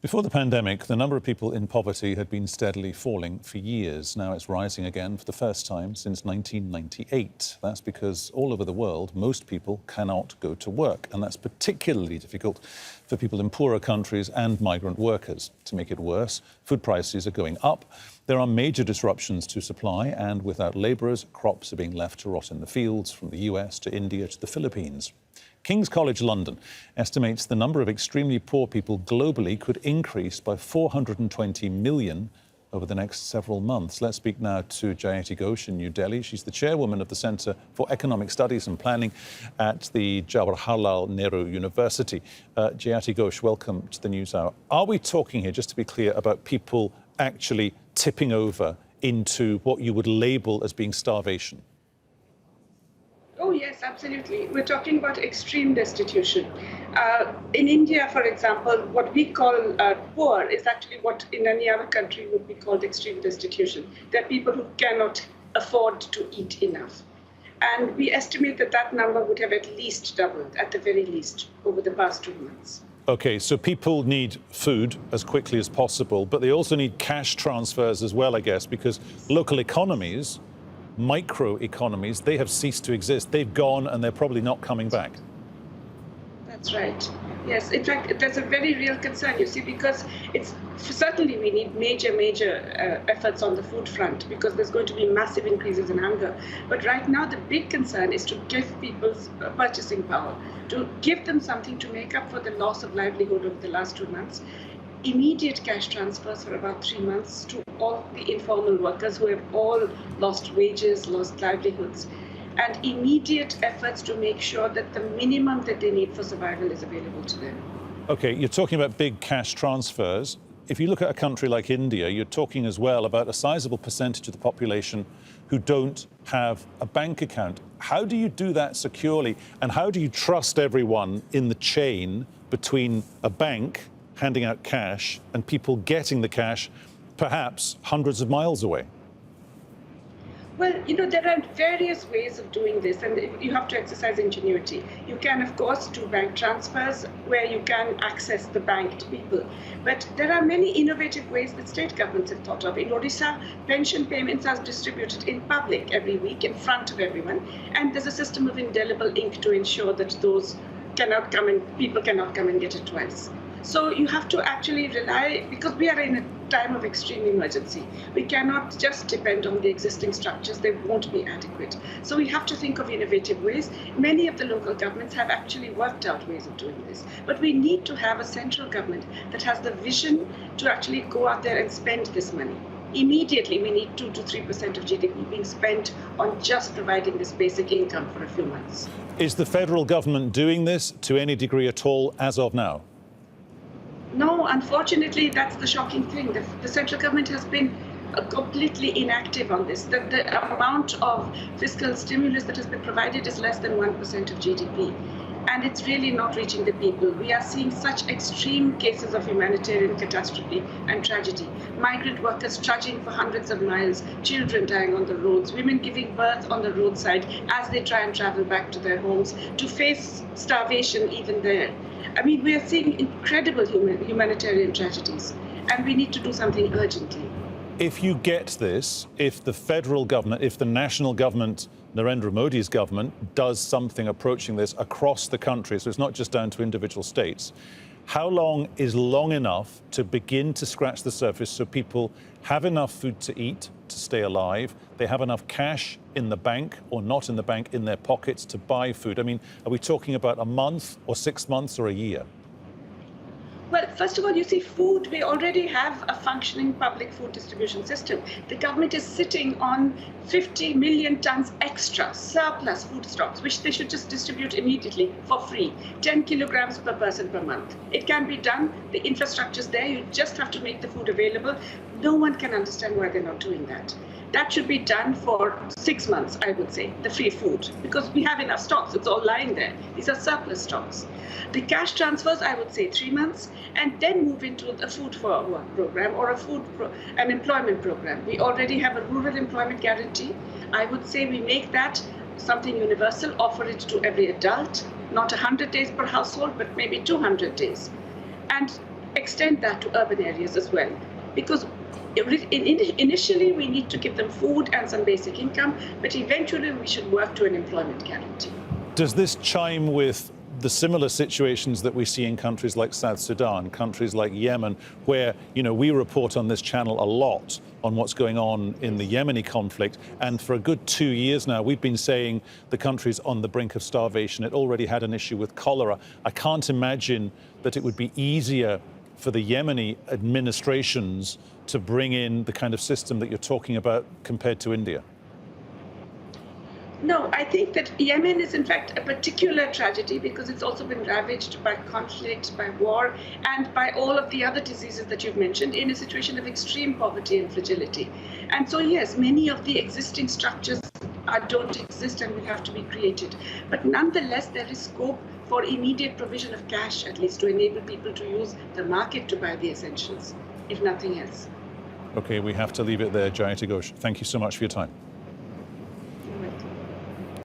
Before the pandemic, the number of people in poverty had been steadily falling for years. Now it's rising again for the first time since 1998. That's because all over the world, most people cannot go to work. And that's particularly difficult for people in poorer countries and migrant workers. To make it worse, food prices are going up. There are major disruptions to supply, and without labourers, crops are being left to rot in the fields, from the US to India to the Philippines. King's College London estimates the number of extremely poor people globally could increase by 420 million over the next several months. Let's speak now to Jayati Ghosh in New Delhi. She's the chairwoman of the Centre for Economic Studies and Planning at the Jawaharlal Nehru University. Jayati Ghosh, welcome to the News Hour. Are we talking here, just to be clear, about people actually tipping over into what you would label as being starvation? Oh, yes, absolutely. We're talking about extreme destitution. In India, for example, what we call poor is actually what in any other country would be called extreme destitution. There are people who cannot afford to eat enough. And we estimate that that number would have at least doubled, at the very least, over the past 2 months. OK, so people need food as quickly as possible, but they also need cash transfers as well, I guess, because local economies, micro economies, they have ceased to exist. They've gone and they're probably not coming back. That's right. Yes, in fact, there's a very real concern, you see, because certainly we need major efforts on the food front, because there's going to be massive increases in hunger. But right now, the big concern is to give people's purchasing power, to give them something to make up for the loss of livelihood over the last 2 months. Immediate cash transfers for about 3 months to all the informal workers who have all lost wages, lost livelihoods, and immediate efforts to make sure that the minimum that they need for survival is available to them. OK, you're talking about big cash transfers. If you look at a country like India, you're talking as well about a sizable percentage of the population who don't have a bank account. How do you do that securely? And how do you trust everyone in the chain between a bank handing out cash and people getting the cash perhaps hundreds of miles away? Well, you know, there are various ways of doing this, and you have to exercise ingenuity. You can, of course, do bank transfers where you can access the bank to people. But there are many innovative ways that state governments have thought of. In Odisha, pension payments are distributed in public every week in front of everyone. And there's a system of indelible ink to ensure that those people cannot come and get it twice. So you have to actually rely, because we are in a time of extreme emergency. We cannot just depend on the existing structures. They won't be adequate. So we have to think of innovative ways. Many of the local governments have actually worked out ways of doing this. But we need to have a central government that has the vision to actually go out there and spend this money. Immediately, we need 2 to 3% of GDP being spent on just providing this basic income for a few months. Is the federal government doing this to any degree at all as of now? No, unfortunately, that's the shocking thing. The central government has been completely inactive on this. The amount of fiscal stimulus that has been provided is less than 1% of GDP. And it's really not reaching the people. We are seeing such extreme cases of humanitarian catastrophe and tragedy. Migrant workers trudging for hundreds of miles, children dying on the roads, women giving birth on the roadside as they try and travel back to their homes, to face starvation even there. I mean, we are seeing incredible humanitarian tragedies, and we need to do something urgently. If you get this, if the federal government, if the national government, Narendra Modi's government, does something approaching this across the country, so it's not just down to individual states, how long is long enough to begin to scratch the surface so people have enough food to eat, to stay alive, they have enough cash in the bank or not in the bank, in their pockets to buy food? I mean, are we talking about a month or 6 months or a year? Well, first of all, you see, food, we already have a functioning public food distribution system. The government is sitting on 50 million tons extra surplus food stocks, which they should just distribute immediately for free, 10 kilograms per person per month. It can be done. The infrastructure's there. You just have to make the food available. No one can understand why they're not doing that. That should be done for 6 months, I would say, the free food, because we have enough stocks. It's all lying there. These are surplus stocks. The cash transfers, I would say 3 months, and then move into a food for work program or an employment program. We already have a rural employment guarantee. I would say we make that something universal, offer it to every adult, not 100 days per household, but maybe 200 days. And extend that to urban areas as well. Because initially we need to give them food and some basic income, but eventually we should work to an employment guarantee. Does this chime with the similar situations that we see in countries like South Sudan, countries like Yemen, where, you know, we report on this channel a lot on what's going on in the Yemeni conflict, and for a good 2 years now we've been saying the country's on the brink of starvation. It already had an issue with cholera. I can't imagine that it would be easier for the Yemeni administrations to bring in the kind of system that you're talking about compared to India. No, I think that Yemen is in fact a particular tragedy because it's also been ravaged by conflict, by war, and by all of the other diseases that you've mentioned, in a situation of extreme poverty and fragility. And so, yes, many of the existing structures don't exist and will have to be created. But nonetheless, there is scope for immediate provision of cash, at least, to enable people to use the market to buy the essentials, if nothing else. OK, we have to leave it there. Jayati Ghosh, thank you so much for your time.